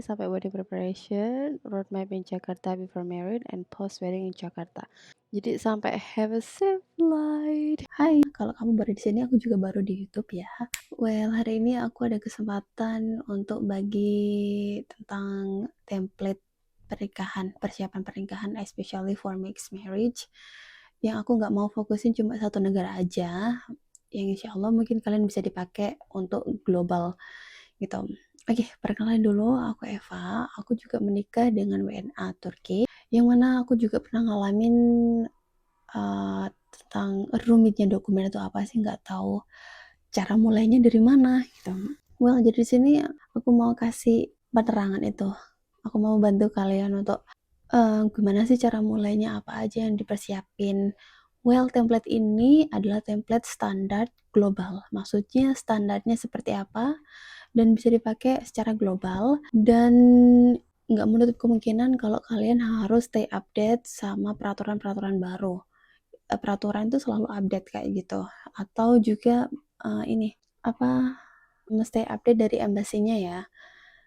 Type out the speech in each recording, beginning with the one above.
Sampai wedding preparation, roadmap in Jakarta before married, and post wedding in Jakarta. Jadi sampai have a safe flight. Hai, kalau kamu baru di sini, aku juga baru di YouTube ya. Well, hari ini aku ada kesempatan untuk bagi tentang template pernikahan, persiapan pernikahan, especially for mixed marriage. Yang aku nggak mau fokusin cuma satu negara aja, yang insya Allah mungkin kalian bisa dipakai untuk global gitu. Oke, perkenalan dulu, aku Eva. Aku juga menikah dengan WNA Turki, yang mana aku juga pernah ngalamin tentang rumitnya dokumen itu apa sih, nggak tahu cara mulainya dari mana gitu. Well, jadi di sini aku mau kasih penerangan itu. Aku mau bantu kalian untuk gimana sih cara mulainya, apa aja yang dipersiapin. Well, template ini adalah template standar global. Maksudnya standarnya seperti apa dan bisa dipakai secara global, dan nggak menutup kemungkinan kalau kalian harus stay update sama peraturan-peraturan baru. Peraturan itu selalu update kayak gitu, atau juga ini apa, mesti update dari embasinya ya.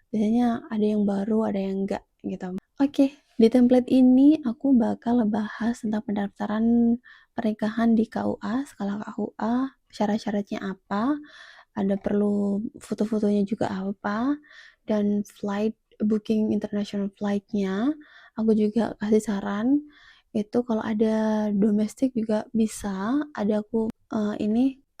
Biasanya ada yang baru, ada yang enggak gitu. Oke, di template ini aku bakal bahas tentang pendaftaran pernikahan di KUA, skala KUA, syarat-syaratnya apa, ada perlu foto-fotonya juga apa, dan flight booking international flight-nya. Aku juga kasih saran itu kalau ada domestik juga bisa, ada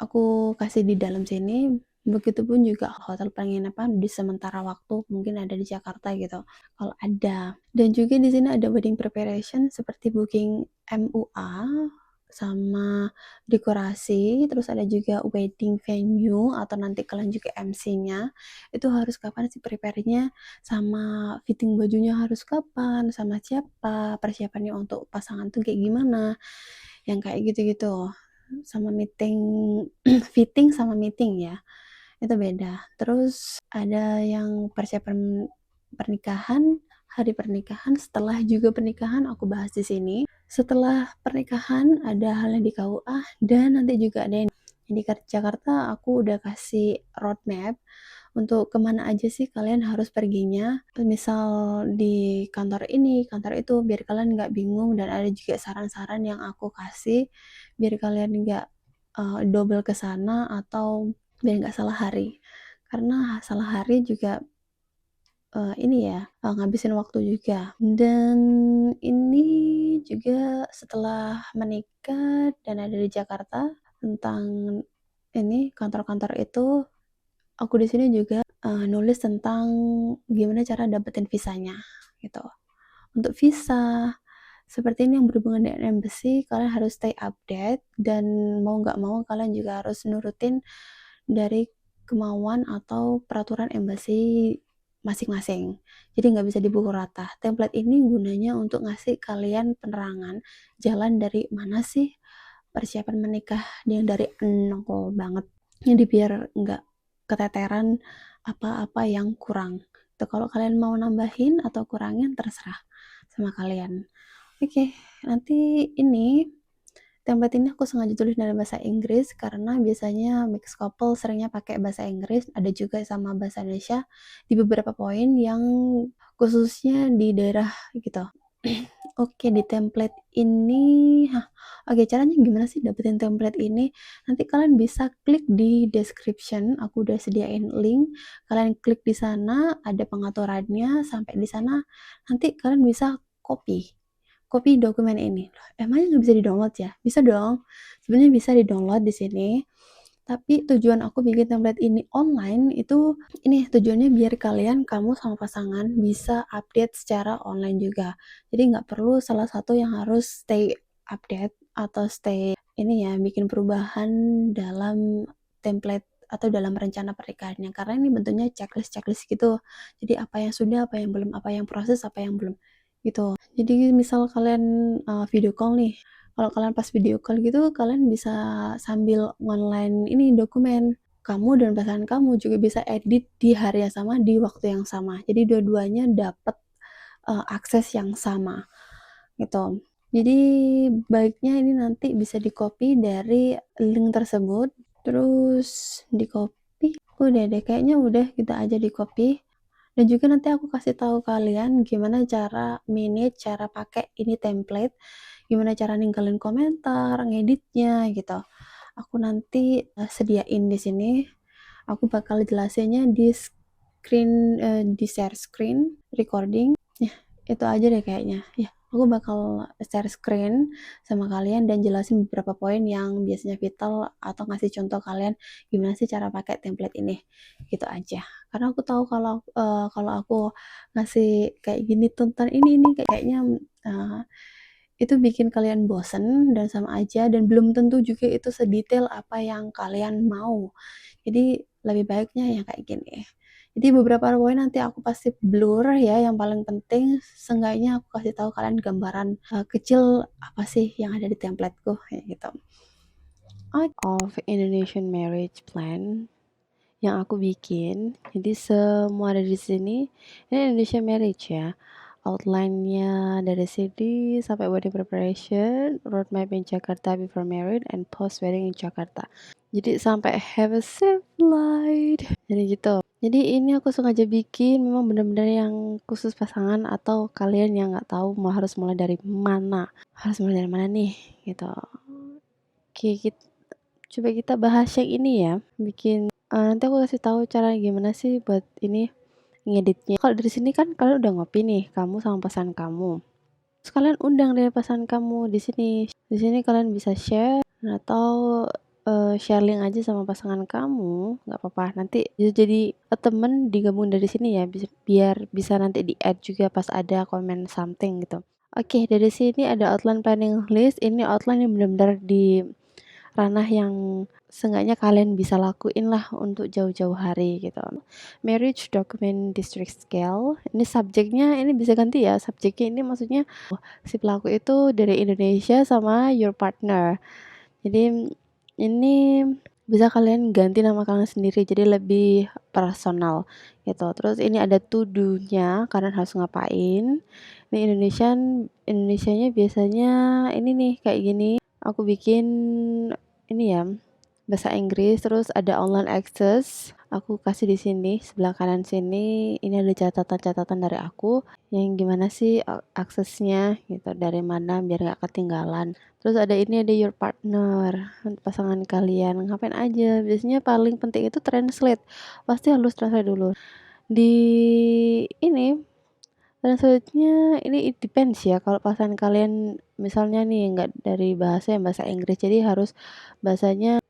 aku kasih di dalam sini. Begitupun juga hotel penginapan di sementara waktu mungkin ada di Jakarta gitu, kalau ada. Dan juga di sini ada wedding preparation seperti booking MUA sama dekorasi, terus ada juga wedding venue atau nanti kalian juga MC-nya. Itu harus kapan sih prepare-nya, sama fitting bajunya harus kapan, sama siapa, persiapannya untuk pasangan tuh kayak gimana, yang kayak gitu-gitu. Sama meeting fitting sama meeting ya, itu beda. Terus ada yang persiapan pernikahan, hari pernikahan, setelah juga pernikahan aku bahas di sini. Setelah pernikahan ada hal yang di KUA, dan nanti juga ada yang di Jakarta. Aku udah kasih roadmap untuk kemana aja sih kalian harus perginya. Misal di kantor ini, kantor itu, biar kalian nggak bingung, dan ada juga saran-saran yang aku kasih biar kalian nggak double ke sana atau biar nggak salah hari. Karena salah hari juga ini ya, ngabisin waktu juga. Dan ini juga setelah menikah dan ada di Jakarta, tentang ini kantor-kantor itu, aku di sini juga nulis tentang gimana cara dapetin visanya gitu. Untuk visa seperti ini yang berhubungan dengan embassy, kalian harus stay update, dan mau nggak mau kalian juga harus nurutin dari kemauan atau peraturan embassy masing-masing. Jadi nggak bisa dipukul rata. Template ini gunanya untuk ngasih kalian penerangan jalan dari mana sih persiapan menikah yang dari nol banget. Jadi biar nggak keteteran apa-apa yang kurang. Tuh, kalau kalian mau nambahin atau kurangin terserah sama kalian. Oke, nanti ini template ini aku sengaja tulis dalam bahasa Inggris karena biasanya mixed couple seringnya pakai bahasa Inggris, ada juga sama bahasa Indonesia di beberapa poin yang khususnya di daerah gitu. Oke, di template ini, oke, caranya gimana sih dapetin template ini? Nanti kalian bisa klik di description, aku udah sediain link. Kalian klik di sana, ada pengaturannya, sampai di sana nanti kalian bisa copy dokumen ini. Loh, emangnya nggak bisa di-download ya? Bisa dong. Sebenarnya bisa di-download di sini. Tapi tujuan aku bikin template ini online itu, ini tujuannya biar kamu sama pasangan bisa update secara online juga. Jadi nggak perlu salah satu yang harus stay update atau stay ini ya, bikin perubahan dalam template atau dalam rencana pernikahannya. Karena ini bentuknya checklist gitu. Jadi apa yang sudah, apa yang belum, apa yang proses, apa yang belum gitu. Jadi misal kalian video call nih, kalau kalian pas video call gitu, kalian bisa sambil online ini dokumen. Kamu dan pasangan kamu juga bisa edit di hari yang sama, di waktu yang sama. Jadi dua-duanya dapat akses yang sama gitu. Jadi baiknya ini nanti bisa di-copy dari link tersebut, terus di-copy. Udah deh, kayaknya udah, kita aja di-copy. Dan juga nanti aku kasih tahu kalian gimana cara manage, cara pakai ini template, gimana cara ninggalin komentar, ngeditnya gitu. Aku nanti sediain di sini. Aku bakal jelasinnya di di share screen recording. Ya, itu aja deh kayaknya. Ya, aku bakal share screen sama kalian dan jelasin beberapa poin yang biasanya vital atau ngasih contoh kalian gimana sih cara pakai template ini. Gitu aja. Karena aku tahu kalau aku ngasih kayak gini tentang ini kayaknya uh, itu bikin kalian bosen dan sama aja dan belum tentu juga itu sedetail apa yang kalian mau. Jadi lebih baiknya ya kayak gini. Jadi beberapa poin nanti aku pasti blur ya, yang paling penting seenggaknya aku kasih tahu kalian gambaran kecil apa sih yang ada di templateku kayak gitu. Of Indonesian marriage plan yang aku bikin. Jadi semua ada di sini. Ini Indonesian marriage ya. Outline-nya dari sini sampai wedding preparation, roadmap in Jakarta before married, and post wedding in Jakarta. Jadi sampai have a safe flight. Jadi gitu. Jadi ini aku sengaja bikin memang benar-benar yang khusus pasangan atau kalian yang nggak tahu mau harus mulai dari mana. Harus mulai dari mana nih gitu. Oke, coba kita bahas yang ini ya. Nanti aku kasih tahu cara gimana sih buat ini ngeditnya. Kalau dari sini kan kalian udah ngopi nih, kamu sama pasangan kamu. Terus kalian undang deh pasangan kamu di sini. Di sini kalian bisa share atau share link aja sama pasangan kamu, nggak apa-apa. Nanti bisa jadi temen digabung dari sini ya, biar bisa nanti di add juga pas ada comment something gitu. Oke, dari sini ada outline planning list. Ini outline yang benar-benar di ranah yang seenggaknya kalian bisa lakuin lah untuk jauh-jauh hari gitu. Marriage document district scale. Ini subjeknya ini bisa ganti ya. Subjeknya ini maksudnya si pelaku itu dari Indonesia sama your partner. Jadi ini bisa kalian ganti nama kalian sendiri jadi lebih personal gitu. Terus ini ada to do-nya, kalian harus ngapain. Ini Indonesianya biasanya ini nih kayak gini. Aku bikin ini ya bahasa Inggris, terus ada online access. Aku kasih di sini sebelah kanan sini. Ini ada catatan-catatan dari aku yang gimana sih aksesnya gitu, dari mana biar nggak ketinggalan. Terus ada your partner, pasangan kalian ngapain aja. Biasanya paling penting itu translate. Pasti harus translate dulu. Di ini translate-nya ini it depends ya, kalau pasangan kalian misalnya nih nggak dari bahasa yang bahasa Inggris, jadi harus bahasanya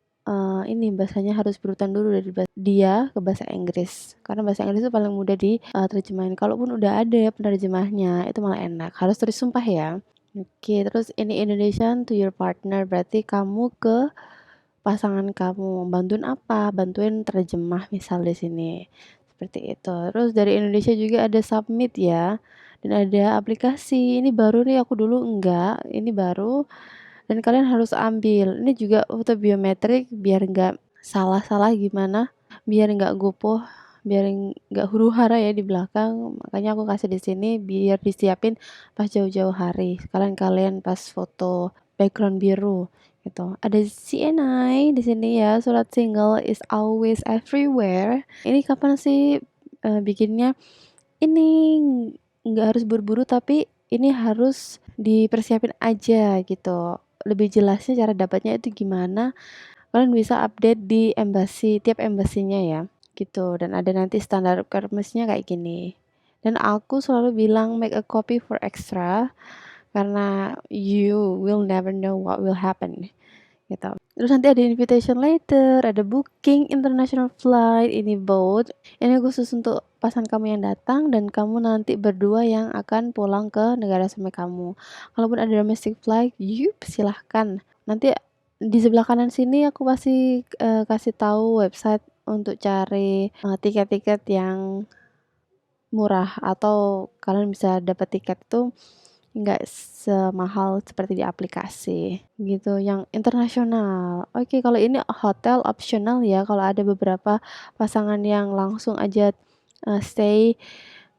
bahasanya harus berurutan dulu dari dia ke bahasa Inggris. Karena bahasa Inggris itu paling mudah terjemahin. Kalaupun udah ada penerjemahnya, itu malah enak. Harus tulis sumpah ya. Oke, terus ini Indonesian to your partner, berarti kamu ke pasangan kamu. Bantuin apa? Bantuin terjemah misal di sini. Seperti itu. Terus dari Indonesia juga ada submit ya. Dan ada aplikasi. Ini baru nih, aku dulu enggak. Ini baru dan kalian harus ambil. Ini juga foto biometrik biar nggak salah-salah gimana, biar nggak gopoh, biar nggak huru-hara ya di belakang. Makanya aku kasih di sini biar disiapin pas jauh-jauh hari. Kalian pas foto background biru gitu. Ada CNI di sini ya, surat single is always everywhere. Ini kapan sih bikinnya? Ini nggak harus buru-buru tapi ini harus dipersiapin aja gitu. Lebih jelasnya cara dapatnya itu gimana, kalian bisa update di embassy, tiap embassinya ya, gitu. Dan ada nanti standar requirements-nya kayak gini. Dan aku selalu bilang make a copy for extra, karena you will never know what will happen gitu. Terus nanti ada invitation letter, ada booking international flight, ini boat. Ini khusus untuk pasangan kamu yang datang dan kamu nanti berdua yang akan pulang ke negara asal kamu. Kalaupun ada domestic flight, yup silahkan. Nanti di sebelah kanan sini aku pasti kasih tahu website untuk cari tiket-tiket yang murah atau kalian bisa dapat tiket tuh nggak semahal seperti di aplikasi gitu, yang internasional. Oke, kalau ini hotel optional ya, kalau ada beberapa pasangan yang langsung aja stay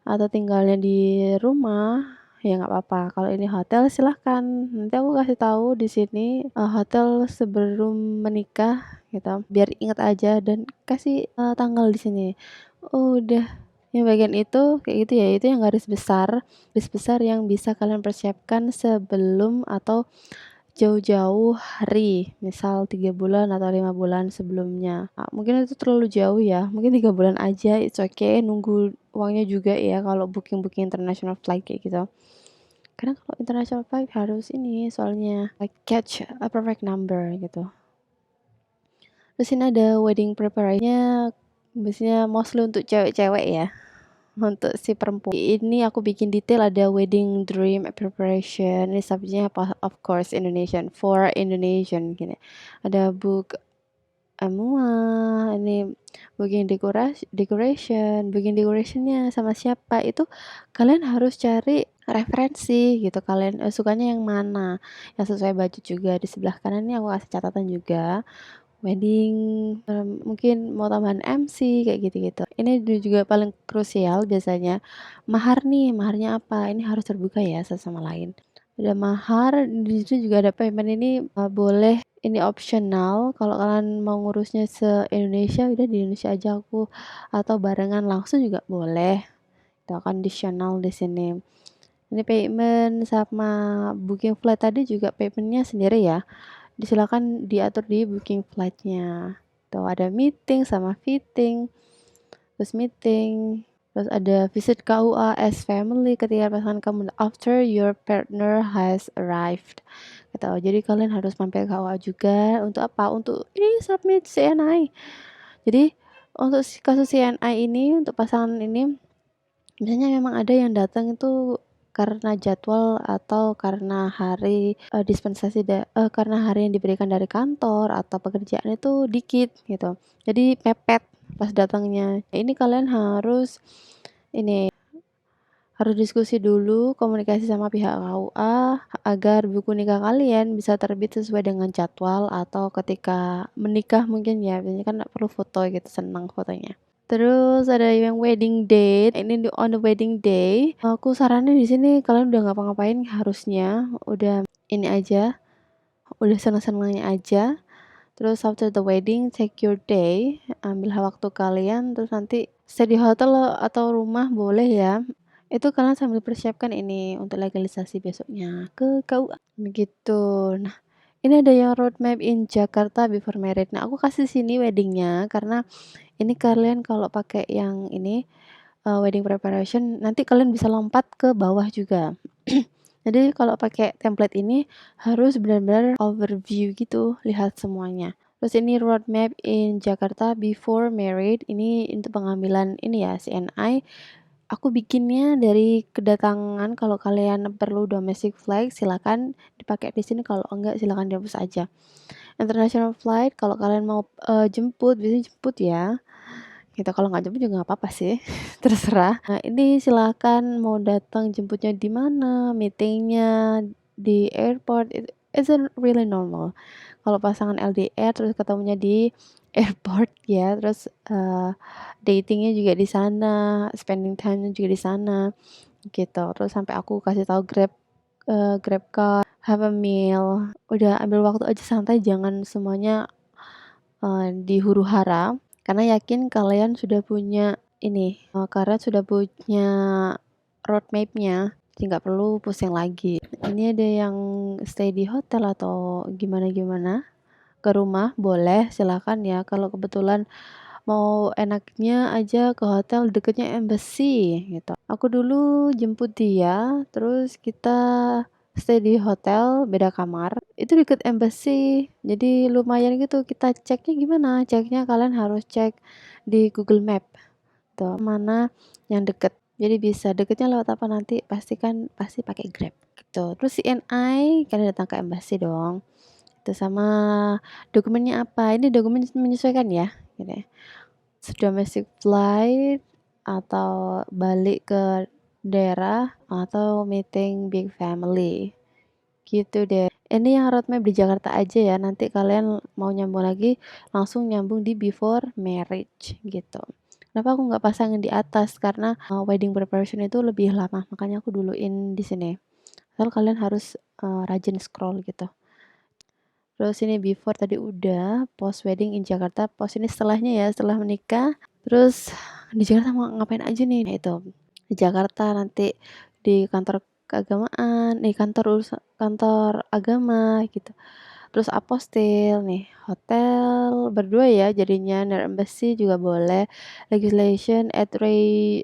atau tinggalnya di rumah, ya nggak apa-apa. Kalau ini hotel silahkan. Nanti aku kasih tahu di sini hotel sebelum menikah gitu, biar ingat aja dan kasih tanggal di sini. Udah Yang bagian itu kayak gitu ya, itu yang garis besar yang bisa kalian persiapkan sebelum atau jauh-jauh hari, misal 3 bulan atau 5 bulan sebelumnya. Mungkin itu terlalu jauh ya, mungkin 3 bulan aja, it's okay, nunggu uangnya juga ya kalau booking-booking international flight kayak gitu. Karena kalau international flight harus ini soalnya, like catch a perfect number gitu. Terus ini ada wedding preparation-nya, biasanya mostly untuk cewek-cewek ya. Untuk si perempuan ini aku bikin detail, ada wedding dream preparation, ini subjeknya apa, of course Indonesian, for Indonesian gini. Ada book ini booking booking decorationnya sama siapa, itu kalian harus cari referensi gitu, kalian sukanya yang mana, yang sesuai budget juga. Di sebelah kanan ini aku kasih catatan juga. Wedding, mungkin mau tambahan MC kayak gitu-gitu. Ini juga paling krusial biasanya, mahar nih, maharnya apa, ini harus terbuka ya satu sama lain. Ada mahar, di situ juga ada payment ini, boleh ini optional kalau kalian mau ngurusnya se-Indonesia, udah di Indonesia aja aku, atau barengan langsung juga boleh, itu conditional di sini. Ini payment sama booking flight tadi juga payment-nya sendiri ya. Silakan diatur di booking flight-nya. Tuh ada meeting sama fitting, terus ada visit KUA as family ketika pasangan kamu after your partner has arrived. Gitu. Jadi kalian harus mampir KUA juga untuk apa? Untuk ini submit CNI. Jadi untuk kasus CNI ini untuk pasangan ini biasanya memang ada yang datang itu karena jadwal atau karena hari, karena hari yang diberikan dari kantor atau pekerjaan itu dikit gitu. Jadi mepet pas datangnya. Ini kalian harus ini, harus diskusi dulu, komunikasi sama pihak KUA agar buku nikah kalian bisa terbit sesuai dengan jadwal atau ketika menikah mungkin ya, biasanya kan perlu foto gitu, senang fotonya. Terus ada yang wedding date, ini on the wedding day, aku saranin di sini kalian udah ngapa-ngapain harusnya, udah ini aja, udah senang-senangnya aja. Terus after the wedding, take your day, ambil waktu kalian, terus nanti stay di hotel atau rumah boleh ya. Itu kalian sambil persiapkan ini untuk legalisasi besoknya ke KUA, begitu. Nah, ini ada yang roadmap in Jakarta before married. Nah, aku kasih sini weddingnya karena ini kalian kalau pakai yang ini, wedding preparation, nanti kalian bisa lompat ke bawah juga. Jadi kalau pakai template ini harus benar-benar overview gitu, lihat semuanya. Terus ini roadmap in Jakarta before married, ini untuk pengambilan ini ya, CNI. Aku bikinnya dari kedatangan, kalau kalian perlu domestic flight silakan dipakai di sini, kalau enggak silakan dihapus aja. International flight kalau kalian mau, jemput, biasanya jemput ya. Gitu, kalau nggak jemput juga nggak apa-apa sih, terserah. Nah, ini silakan mau datang jemputnya di mana, meeting-nya di airport, isn't really normal. Kalau pasangan LDR terus ketemunya di airport ya, terus, dating-nya juga di sana, spending time-nya juga di sana, gitu. Terus sampai aku kasih tahu GrabCar, have a meal, udah ambil waktu aja santai, jangan semuanya, dihuru-hara. Karena yakin kalian sudah punya ini, karena sudah punya roadmap-nya, jadi nggak perlu pusing lagi. Ini ada yang stay di hotel atau gimana-gimana, ke rumah boleh, silakan ya. Kalau kebetulan mau enaknya aja ke hotel deketnya embassy gitu. Aku dulu jemput dia, terus kita stay di hotel beda kamar, itu deket embassy, jadi lumayan gitu. Kita ceknya gimana, ceknya kalian harus cek di Google Map tuh, mana yang deket. Jadi bisa deketnya lewat apa nanti pasti pakai Grab gitu. Terus CNI kalian datang ke embassy dong. Itu sama dokumennya apa, ini dokumen menyesuaikan ya, gitu ya. Domestic flight atau balik ke daerah atau meeting big family. Gitu deh. Ini yang roadmap di Jakarta aja ya, nanti kalian mau nyambung lagi, langsung nyambung di before marriage gitu. Kenapa aku nggak pasangin di atas? Karena wedding preparation itu lebih lama, makanya aku duluin di sini. Asal kalian harus rajin scroll gitu. Terus ini before tadi udah, post wedding in Jakarta, post ini setelahnya ya, setelah menikah. Terus di Jakarta mau ngapain aja nih? Nah itu, di Jakarta nanti di kantor keagamaan, kantor agama gitu. Terus apostil nih, hotel berdua ya jadinya, near embassy juga boleh, legislation at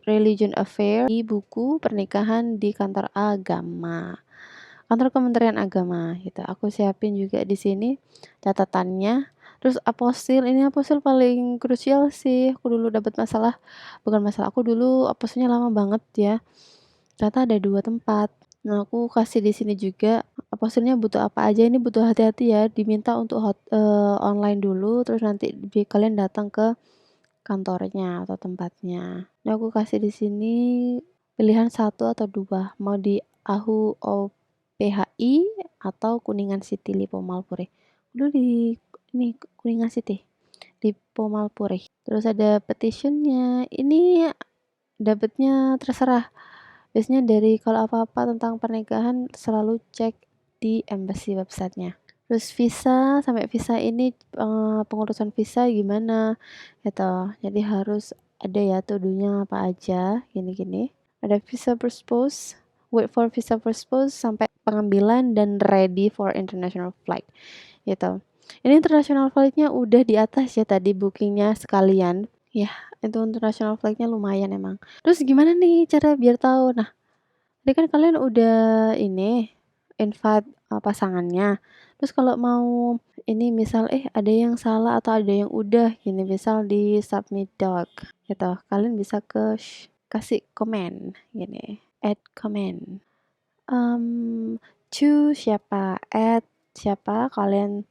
religion affair, di buku pernikahan di kantor agama, kantor Kementerian Agama gitu. Aku siapin juga di sini catatannya. Terus apostil, ini apostil paling krusial sih. Aku dulu dapat masalah, bukan masalah, aku dulu apostilnya lama banget ya. Ternyata ada 2 tempat. Nah, aku kasih di sini juga, apostilnya butuh apa aja, ini butuh hati-hati ya, diminta untuk online dulu, terus nanti kalian datang ke kantornya atau tempatnya. Nah, aku kasih di sini pilihan satu atau 2 mau di AHU OPHI atau Kuningan City Lipo Malpureh. Dulu di ini Kuningan City, Lipo Malpureh. Terus ada petitionnya, ini dapatnya terserah. Biasanya dari kalau apa-apa tentang pernikahan selalu cek di embassy websitenya. Terus visa, sampai visa ini pengurusan visa gimana gitu. Jadi harus ada ya to-do-nya apa aja, gini-gini. Ada visa propose, wait for visa propose sampai pengambilan dan ready for international flight gitu. Ini international flight-nya udah di atas ya tadi bookingnya sekalian. Ya, itu international flight-nya lumayan emang. Terus gimana nih cara biar tahu? Nah, tadi kan kalian udah ini invite pasangannya. Terus kalau mau ini misal ada yang salah atau ada yang udah gini misal di submit doc gitu. Kalian bisa kasih komen gini. Add comment. To siapa? Add siapa? Kalian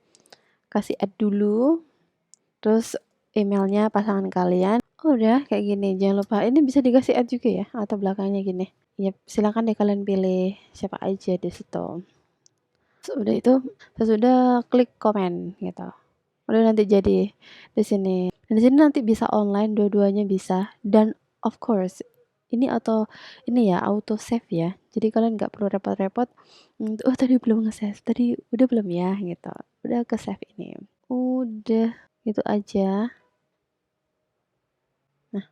kasih add dulu. Terus emailnya pasangan kalian. Oh, udah kayak gini. Jangan lupa ini bisa dikasih add juga ya atau belakangnya gini. Ya, silakan deh kalian pilih siapa aja di situ. Udah itu, sesudah klik komen gitu. Udah nanti jadi di sini. Dan di sini nanti bisa online, dua-duanya bisa. Dan of course, ini ya auto save ya. Jadi kalian nggak perlu repot-repot. Oh tadi belum nge-save, tadi udah belum ya gitu. Udah ke save ini. Udah gitu aja. Nah,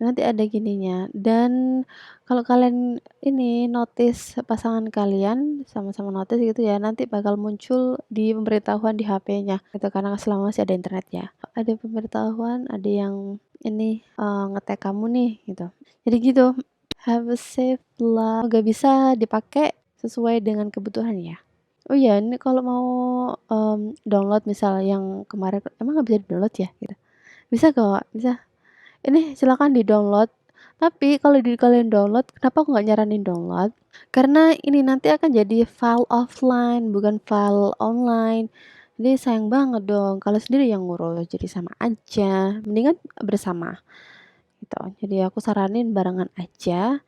nanti ada gininya. Dan kalau kalian ini notice pasangan kalian sama-sama notice gitu ya, nanti bakal muncul di pemberitahuan di HP-nya gitu karena selama masih ada internet ya. Ada pemberitahuan, ada yang ini nge-tag kamu nih gitu. Jadi gitu. Have a safe life. Gak bisa dipakai sesuai dengan kebutuhan ya. Oh iya, ini kalau mau download misal yang kemarin emang nggak bisa di-download ya gitu. Bisa kok, bisa. Ini silakan di-download. Tapi kalau kalian download, kenapa aku nggak nyaranin download? Karena ini nanti akan jadi file offline, bukan file online. Jadi sayang banget dong kalau sendiri yang ngurus. Jadi sama aja. Mendingan bersama gitu. Jadi aku saranin barengan aja.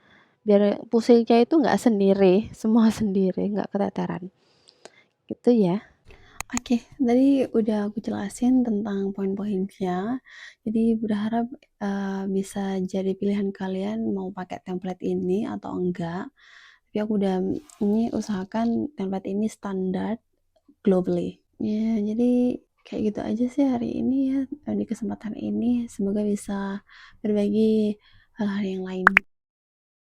Biar pusingnya itu nggak sendiri, semua sendiri, nggak keteteran. Gitu ya. Oke, tadi udah aku jelasin tentang poin-poinnya. Jadi berharap bisa jadi pilihan kalian mau pakai template ini atau enggak. Tapi aku udah ini usahakan template ini standar globally. Ya, jadi kayak gitu aja sih hari ini ya di kesempatan ini. Semoga bisa berbagi hal-hal yang lain.